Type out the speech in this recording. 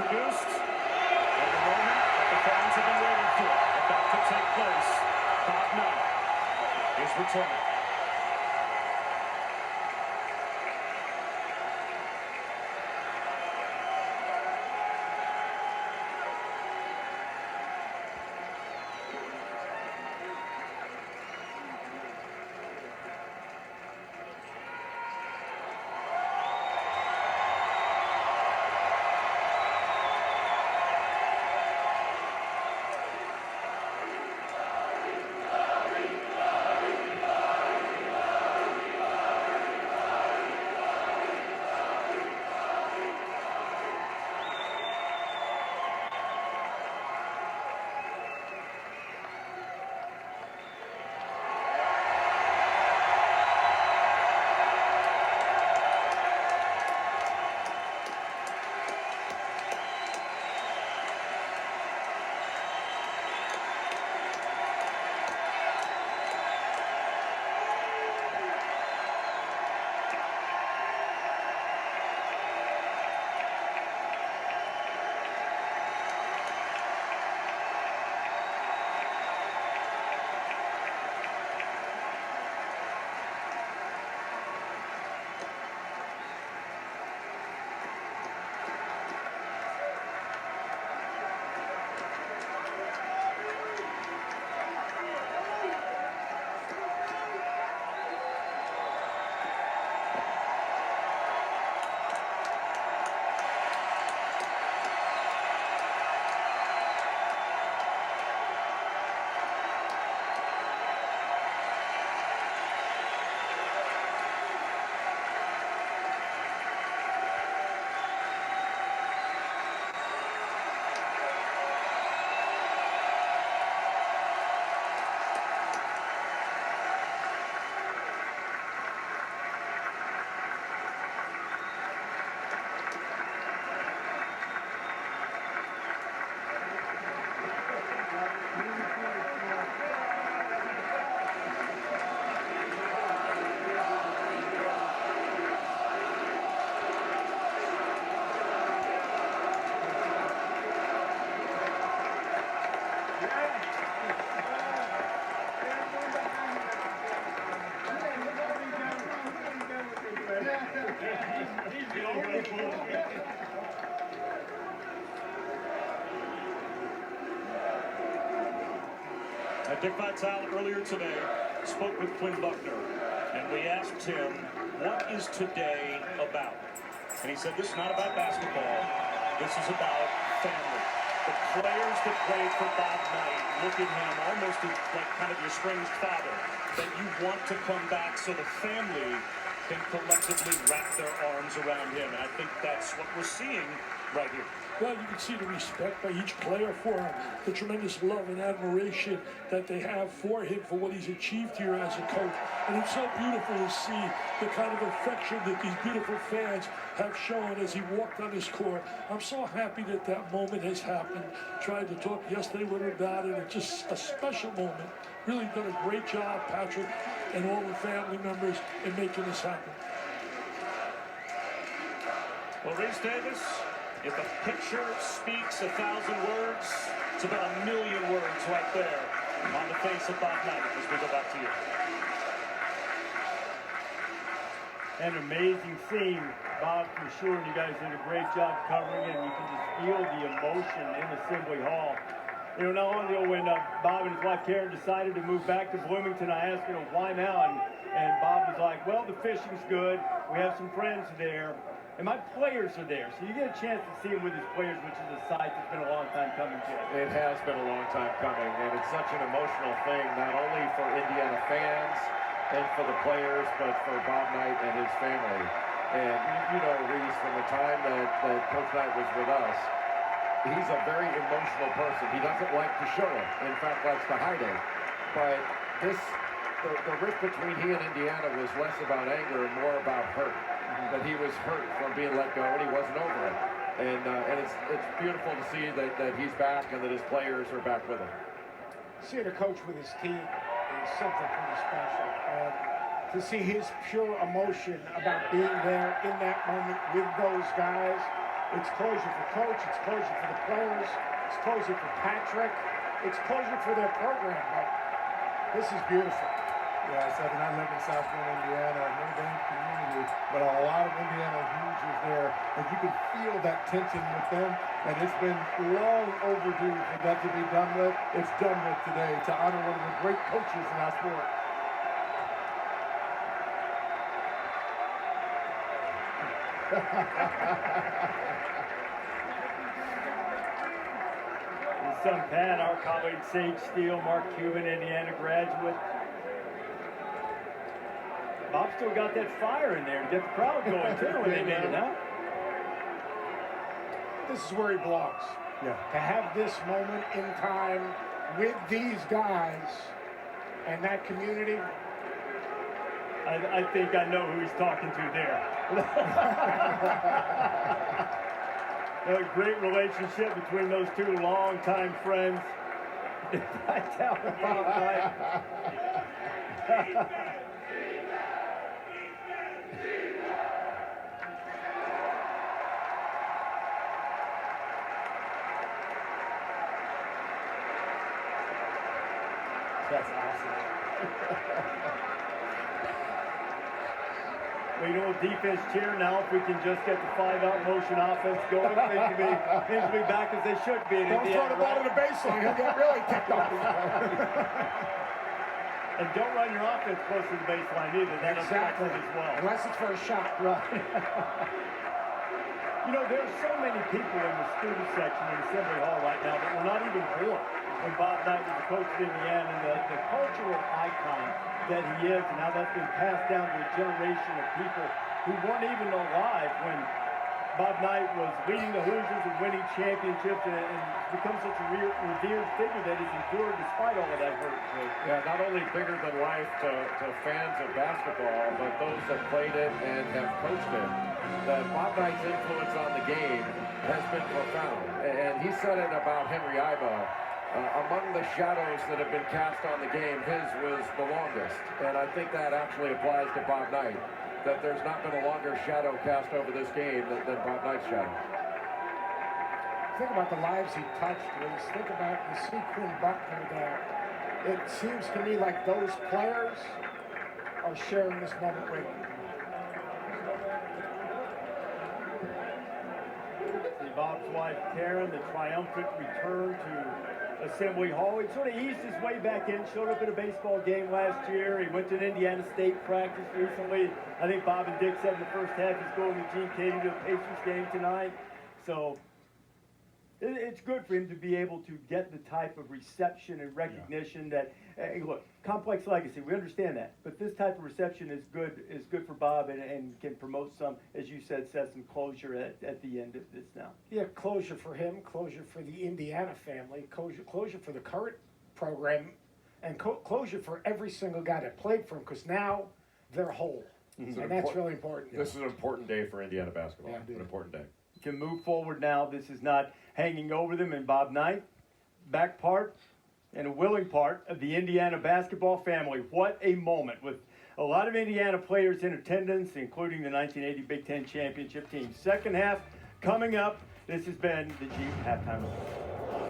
introduced. And the moment that the fans have been waiting for, about to take place, Bob Knight is returning. Dick Vitale earlier today spoke with Quinn Buckner, and we asked him, what is today about? And he said, this is not about basketball. This is about family. The players that played for Bob Knight look at him almost like kind of your estranged father, that you want to come back so the family can collectively wrap their arms around him. And I think that's what we're seeing right here. Well, you can see the respect by each player for him, the tremendous love and admiration that they have for him, for what he's achieved here as a coach. And it's so beautiful to see the kind of affection that these beautiful fans have shown as he walked on his court. I'm so happy that that moment has happened. Tried to talk yesterday with him about it. It's just a special moment. Really done a great job, Patrick, and all the family members in making this happen. Well, Reese Davis, if a picture speaks 1,000 words, it's about 1,000,000 words right there on the face of Bob Knight as we go back to you. An amazing scene, Bob, for sure. You guys did a great job covering it, and you can just feel the emotion in Assembly Hall. You know, not long ago when Bob and his wife Karen decided to move back to Bloomington, I asked, why now? And Bob was like, well, the fishing's good. We have some friends there. And my players are there, so you get a chance to see him with his players, which is a sight that's been a long time coming, Jay. It has been a long time coming, and it's such an emotional thing, not only for Indiana fans and for the players, but for Bob Knight and his family. And you know, Reese, from the time that Coach Knight was with us, he's a very emotional person. He doesn't like to show it. In fact, likes to hide it. But the rift between he and Indiana was less about anger and more about hurt. That he was hurt from being let go and he wasn't over it. And it's beautiful to see that he's back and that his players are back with him. Seeing a coach with his team is something pretty special. And to see his pure emotion about being there in that moment with those guys, It's closure for coach. It's closure for the players. It's closure for Patrick. It's closure for their program. But this is beautiful. Yeah, I said, and I live in South Bend, Indiana, a Notre Dame community, but a lot of Indiana huge is there, and you can feel that tension with them, and it's been long overdue for that to be done with. It's done with today to honor one of the great coaches in our sport. His son Pat, our colleague Sage Steele, Mark Cuban, Indiana graduate. Bob still got that fire in there to get the crowd going too in Indiana. This is where he belongs. Yeah. To have this moment in time with these guys and that community. I think I know who he's talking to there. A great relationship between those two longtime friends. I tell Bob Knight. That's awesome. Well, you know, defense cheer now. If we can just get the 5-out motion offense going, things will be back as they should be. Don't throw the ball to the baseline. He'll get really ticked off. And don't run your offense close to the baseline either. That'll Exactly. affect it as well. Unless it's for a shot. Right. You know, there's so many people in the student section in Assembly Hall right now that were not even born when Bob Knight was the coach of Indiana, and the cultural icon that he is, and how that's been passed down to a generation of people who weren't even alive when Bob Knight was leading the Hoosiers and winning championships, and become such a revered figure that has endured despite all of that hurt. Yeah, not only bigger than life to fans of basketball, but those that played it and have coached it, that Bob Knight's influence on the game has been profound. And he said it about Henry Iba. Among the shadows that have been cast on the game, his was the longest. And I think that actually applies to Bob Knight, that there's not been a longer shadow cast over this game than Bob Knight's shadow. Think about the lives he touched, Reese. Think about the see Quinn Buckner there. It seems to me like those players are sharing this moment with him. See Bob's wife, Karen, the triumphant return to Assembly Hall. He sort of eased his way back in, showed up at a baseball game last year. He went to an Indiana State practice recently. I think Bob and Dick said in the first half he's going with Gene Katie to a Pacers game tonight. So it's good for him to be able to get the type of reception and recognition that, hey, look, complex legacy, we understand that. But this type of reception is good for Bob and can promote some, as you said, set some closure at the end of this now. Yeah, closure for him, closure for the Indiana family, closure for the current program, and closure for every single guy that played for him, because now they're whole. And that's really important. This is an important day for Indiana basketball. Yeah. An important day. Can move forward now. This is not hanging over them. And Bob Knight, back part and a willing part of the Indiana basketball family. What a moment with a lot of Indiana players in attendance, including the 1980 Big Ten championship team. Second half coming up. This has been the Jeep Halftime Report.